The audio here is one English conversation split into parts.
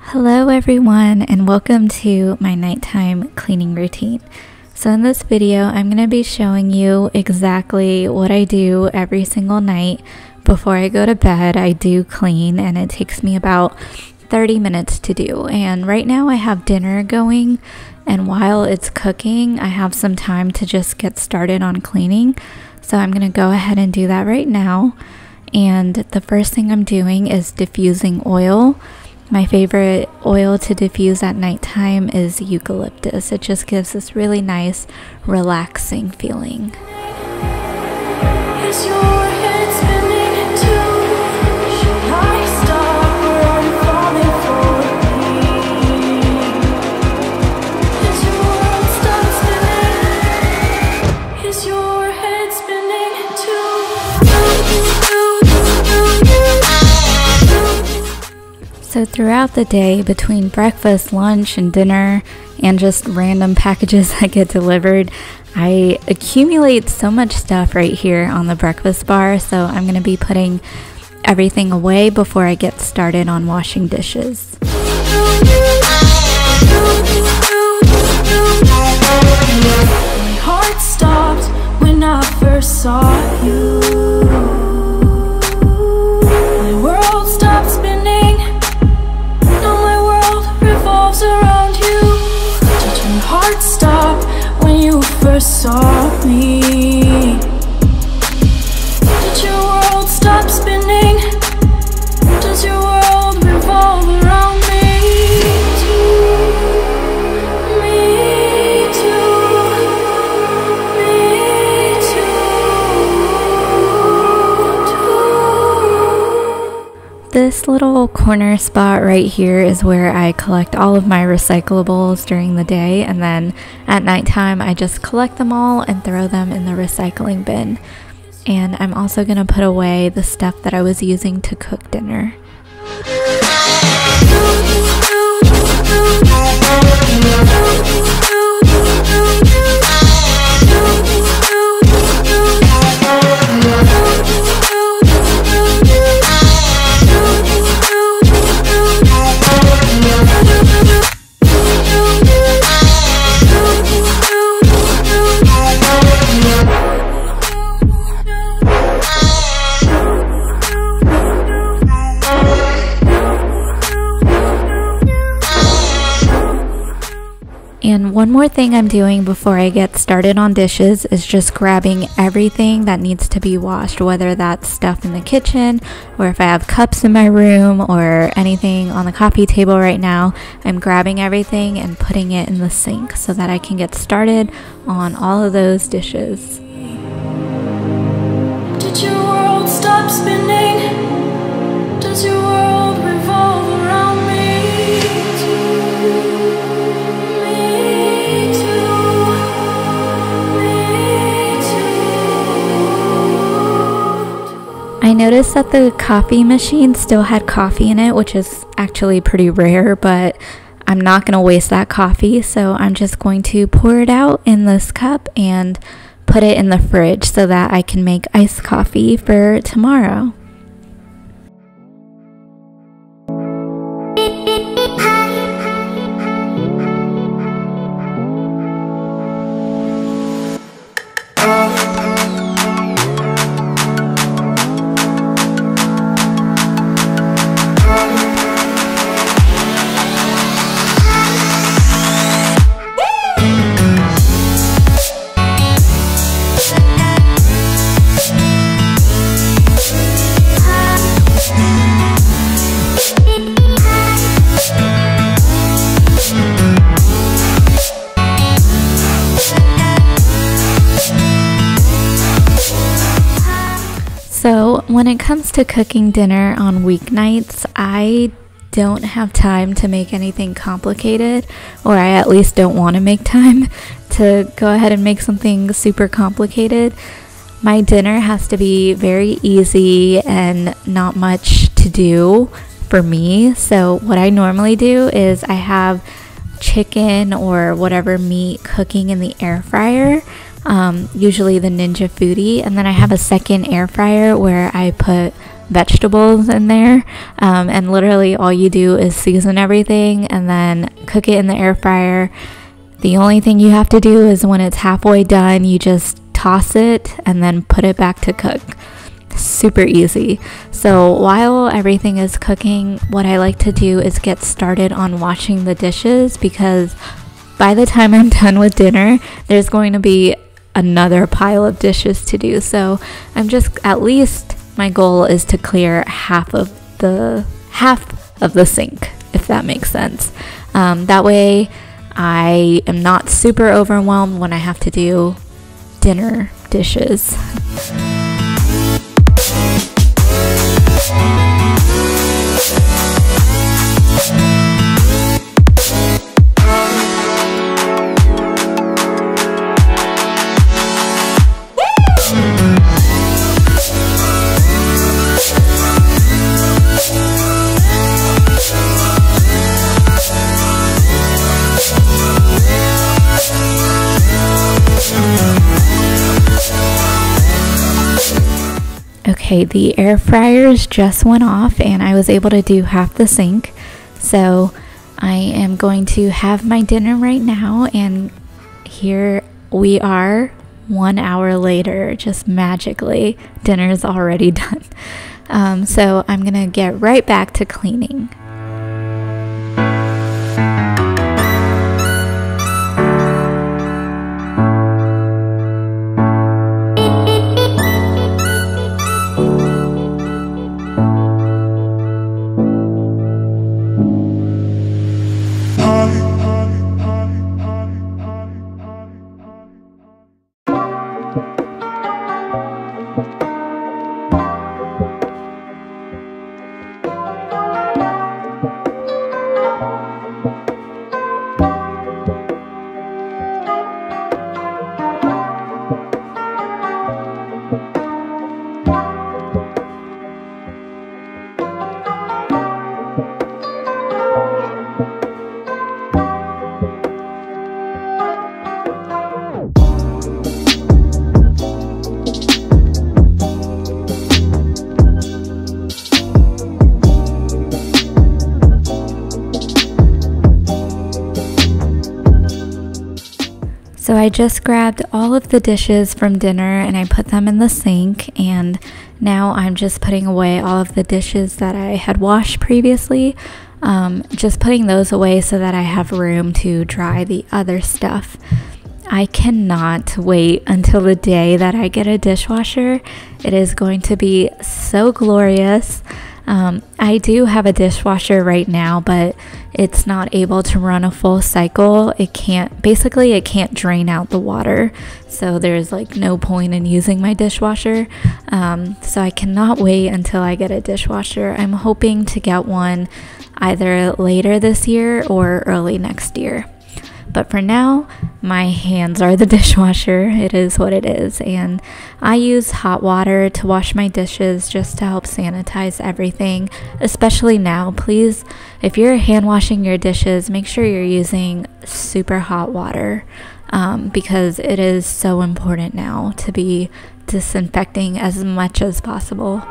Hello everyone, and welcome to my nighttime cleaning routine. So in this video, I'm going to be showing you exactly what I do every single night. Before I go to bed, I do clean, and it takes me about 30 minutes to do. And right now I have dinner going, and while it's cooking, I have some time to just get started on cleaning. So I'm going to go ahead and do that right now. And the first thing I'm doing is diffusing oil. My favorite oil to diffuse at nighttime is eucalyptus. It just gives this really nice, relaxing feeling. Is your head spinning too? Should I stop or are you falling for me? Is your world stop spinning? Is your head spinning too? So throughout the day, between breakfast, lunch, and dinner, and just random packages that get delivered, I accumulate so much stuff right here on the breakfast bar. So I'm going to be putting everything away before I get started on washing dishes. My heart stopped when I first saw you. My world stopped spinning. Now my world revolves around you. Did your heart stop when you first saw me? Did your world stop spinning? Does your world revolve around me? This little corner spot right here is where I collect all of my recyclables during the day, and then at nighttime I just collect them all and throw them in the recycling bin. And I'm also going to put away the stuff that I was using to cook dinner. And one more thing I'm doing before I get started on dishes is just grabbing everything that needs to be washed, whether that's stuff in the kitchen or if I have cups in my room or anything on the coffee table right now. I'm grabbing everything and putting it in the sink so that I can get started on all of those dishes. Did your world stop spinning? Does your world revolve around me? I noticed that the coffee machine still had coffee in it, which is actually pretty rare, but I'm not going to waste that coffee, so I'm just going to pour it out in this cup and put it in the fridge so that I can make iced coffee for tomorrow. So when it comes to cooking dinner on weeknights, I don't have time to make anything complicated, or I at least don't want to make time to go ahead and make something super complicated. My dinner has to be very easy and not much to do for me. So what I normally do is I have chicken or whatever meat cooking in the air fryer. Usually the Ninja Foodie, and then I have a second air fryer where I put vegetables in there, and literally all you do is season everything and then cook it in the air fryer. The only thing you have to do is when it's halfway done, you just toss it and then put it back to cook. Super easy. So while everything is cooking, what I like to do is get started on washing the dishes, because by the time I'm done with dinner, there's going to be another pile of dishes to do. So I'm just, at least my goal is to clear half of the sink, if that makes sense. That way I am not super overwhelmed when I have to do dinner dishes. Okay, the air fryers just went off and I was able to do half the sink. So I am going to have my dinner right now, and here we are 1 hour later, just magically. Dinner is already done. So I'm gonna get right back to cleaning. So I just grabbed all of the dishes from dinner and I put them in the sink, and now I'm just putting away all of the dishes that I had washed previously, just putting those away so that I have room to dry the other stuff. I cannot wait until the day that I get a dishwasher. It is going to be so glorious. I do have a dishwasher right now, but it's not able to run a full cycle. It can't drain out the water. So there's like no point in using my dishwasher. So I cannot wait until I get a dishwasher. I'm hoping to get one either later this year or early next year. But for now, my hands are the dishwasher. It is what it is. And I use hot water to wash my dishes just to help sanitize everything, especially now. Please, if you're hand washing your dishes, make sure you're using super hot water, because it is so important now to be disinfecting as much as possible.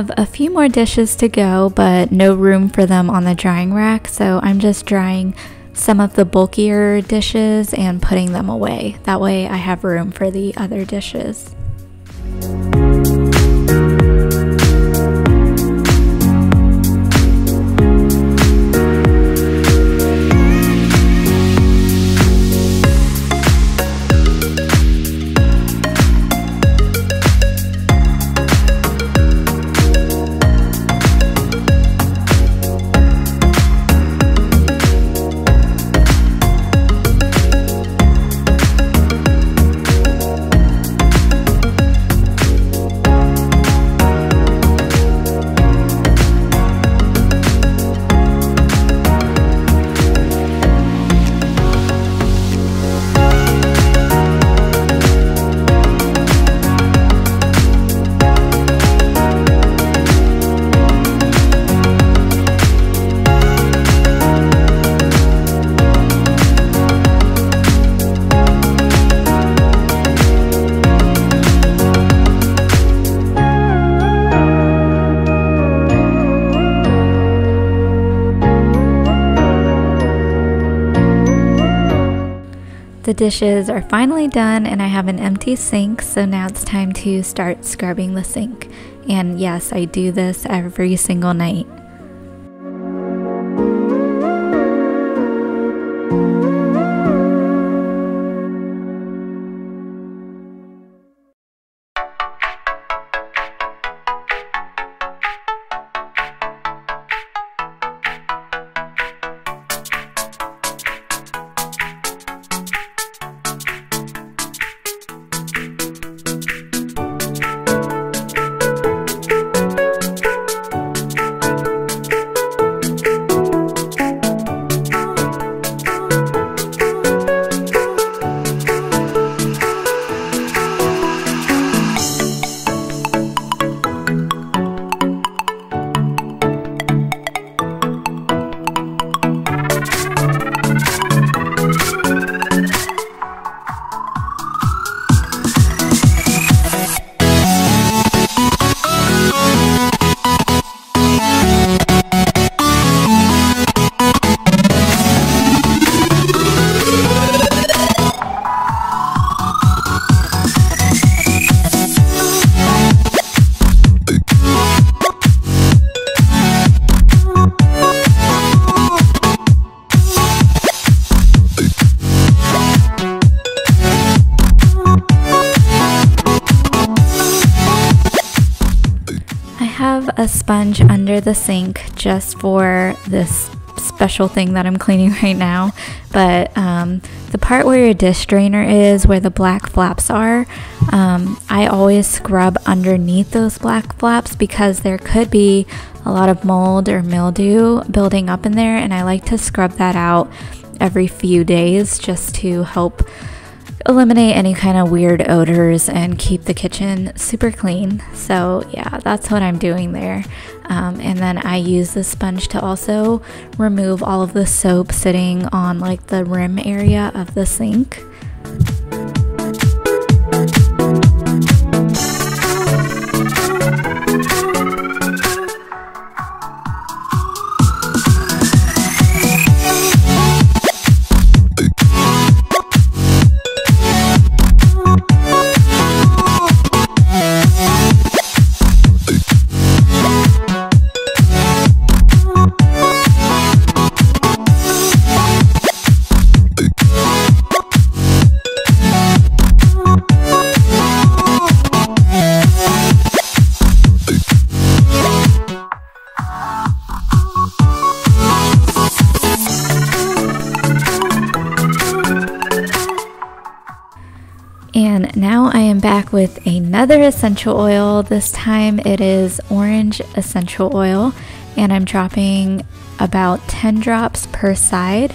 have a few more dishes to go, but no room for them on the drying rack, so I'm just drying some of the bulkier dishes and putting them away. That way I have room for the other dishes. The dishes are finally done and I have an empty sink, so now it's time to start scrubbing the sink. And yes, I do this every single night. A sponge under the sink just for this special thing that I'm cleaning right now, but the part where your dish drainer is, where the black flaps are, I always scrub underneath those black flaps because there could be a lot of mold or mildew building up in there, and I like to scrub that out every few days just to help eliminate any kind of weird odors and keep the kitchen super clean. So yeah, that's what I'm doing there. And then I use the sponge to also remove all of the soap sitting on like the rim area of the sink. And now I am back with another essential oil. This time it is orange essential oil, and I'm dropping about 10 drops per side.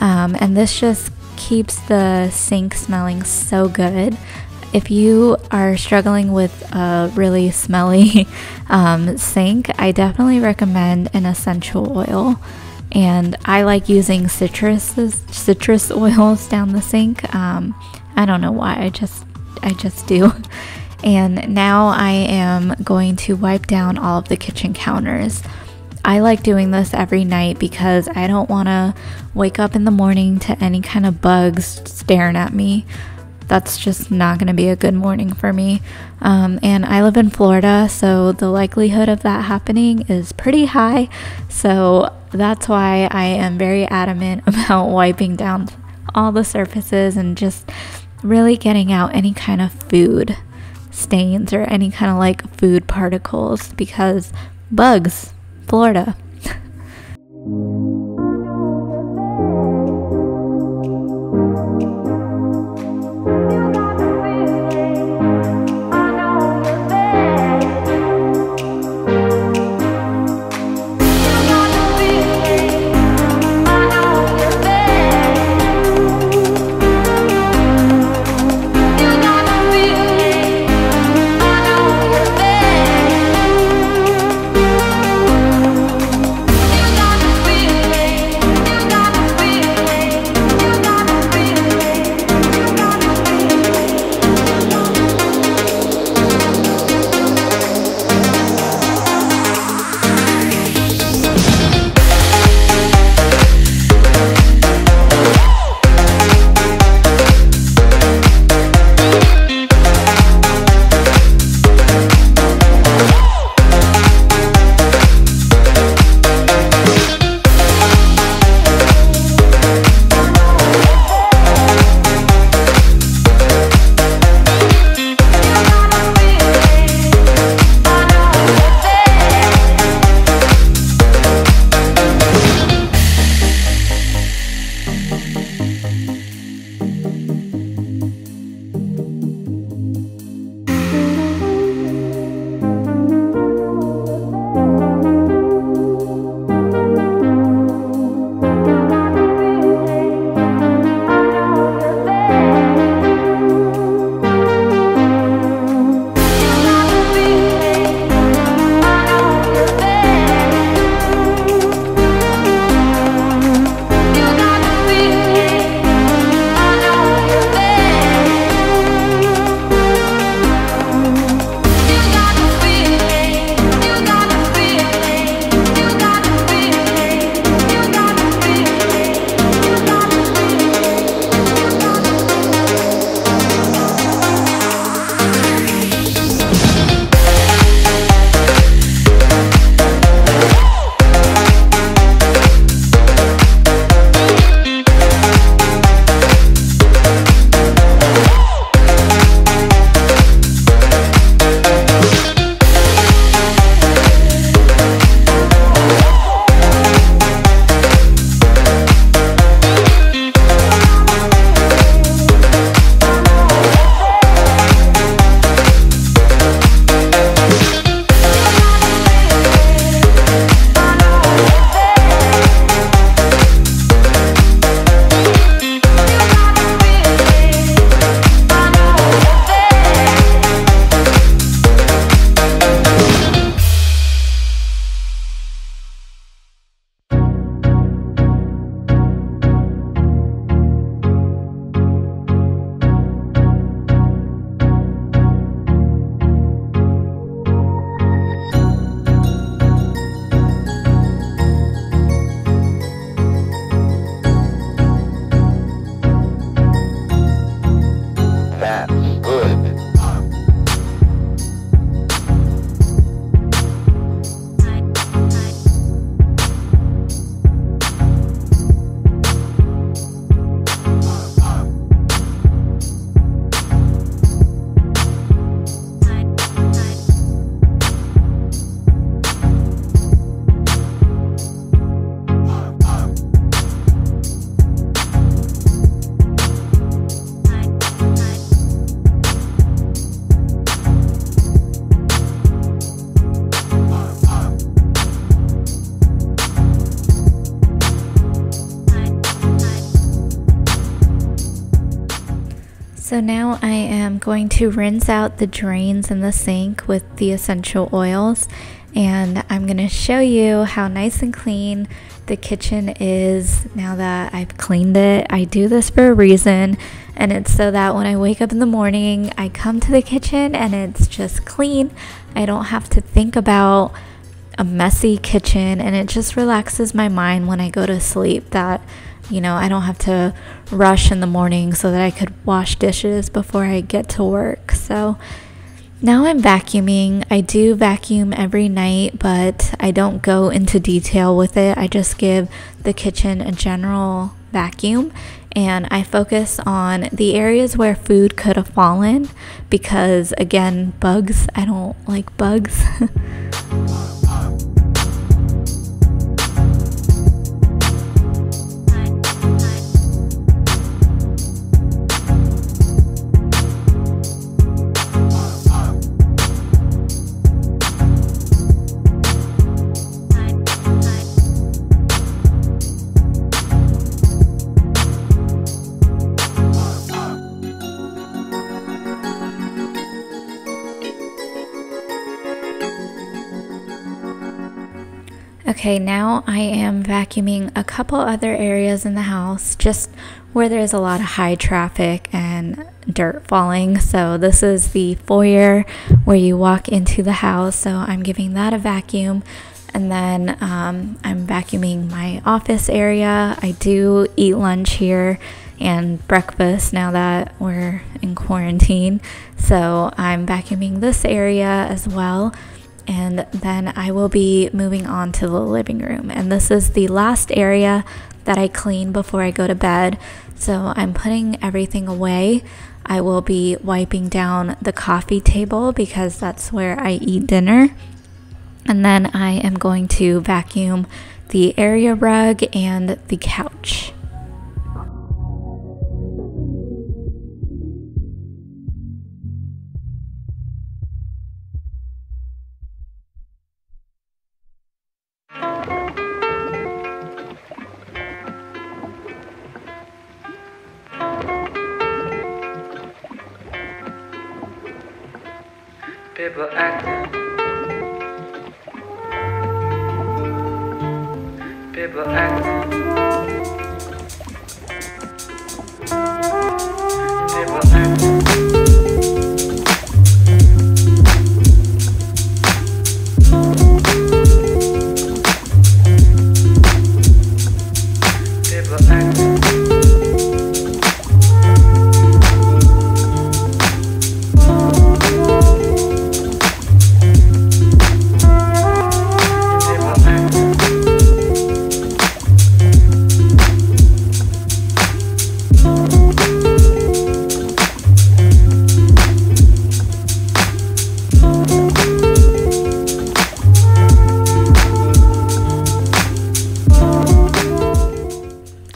And this just keeps the sink smelling so good. If you are struggling with a really smelly sink, I definitely recommend an essential oil. And I like using citrus oils down the sink. I don't know why, I just do. And now I am going to wipe down all of the kitchen counters. I like doing this every night because I don't want to wake up in the morning to any kind of bugs staring at me. That's just not going to be a good morning for me. And I live in Florida, so the likelihood of that happening is pretty high. So that's why I am very adamant about wiping down all the surfaces and just really getting out any kind of food stains or any kind of like food particles, because bugs, Florida. So now I am going to rinse out the drains in the sink with the essential oils, and I'm going to show you how nice and clean the kitchen is now that I've cleaned it. I do this for a reason. and it's so that when I wake up in the morning, I come to the kitchen and it's just clean. I don't have to think about a messy kitchen, and it just relaxes my mind when I go to sleep that, you know, I don't have to rush in the morning so that I could wash dishes before I get to work. So now I'm vacuuming. I do vacuum every night, but I don't go into detail with it. I just give the kitchen a general vacuum, and I focus on the areas where food could have fallen because, again, bugs. I don't like bugs. Okay, now I am vacuuming a couple other areas in the house, just where there's a lot of high traffic and dirt falling. So this is the foyer where you walk into the house, so I'm giving that a vacuum. And then I'm vacuuming my office area. I do eat lunch here and breakfast now that we're in quarantine, so I'm vacuuming this area as well. And then I will be moving on to the living room, and this is the last area that I clean before I go to bed. So I'm putting everything away. I will be wiping down the coffee table because that's where I eat dinner, and then I am going to vacuum the area rug and the couch. People acting. People acting. People acting. People acting.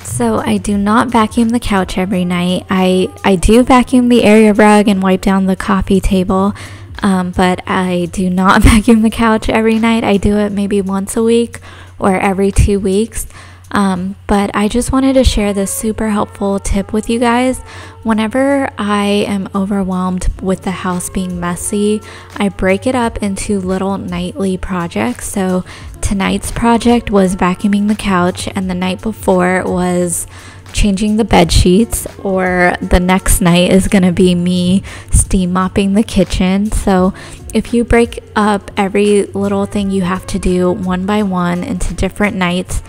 So I do not vacuum the couch every night. I do vacuum the area rug and wipe down the coffee table, but I do not vacuum the couch every night. I do it maybe once a week or every 2 weeks. But I just wanted to share this super helpful tip with you guys. Whenever I am overwhelmed with the house being messy, I break it up into little nightly projects. So tonight's project was vacuuming the couch, and the night before was changing the bed sheets, or the next night is going to be me steam mopping the kitchen. So if you break up every little thing you have to do one by one into different nights,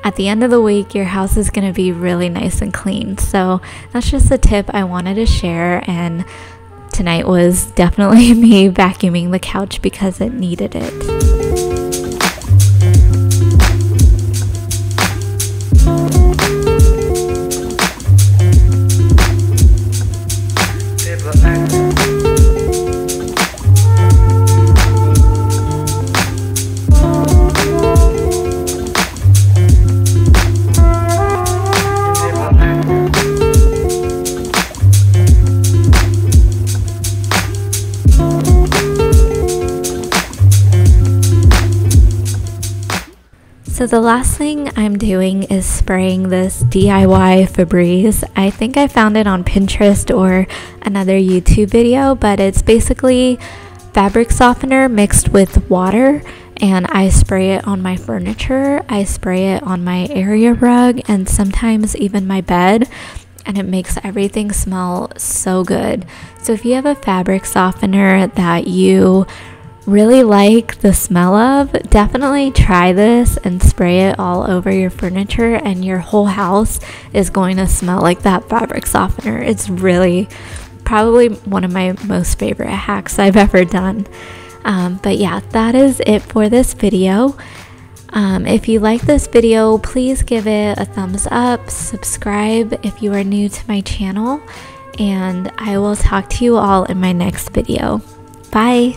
at the end of the week, your house is going to be really nice and clean. So that's just a tip I wanted to share. And tonight was definitely me vacuuming the couch because it needed it. So the last thing I'm doing is spraying this DIY Febreze. I think I found it on Pinterest or another YouTube video, but it's basically fabric softener mixed with water, and I spray it on my furniture. I spray it on my area rug and sometimes even my bed. and it makes everything smell so good. So if you have a fabric softener that you really like the smell of, definitely try this and spray it all over your furniture, and your whole house is going to smell like that fabric softener. It's really probably one of my most favorite hacks I've ever done. But yeah, that is it for this video. If you like this video, please give it a thumbs up, subscribe if you are new to my channel, and I will talk to you all in my next video. Bye!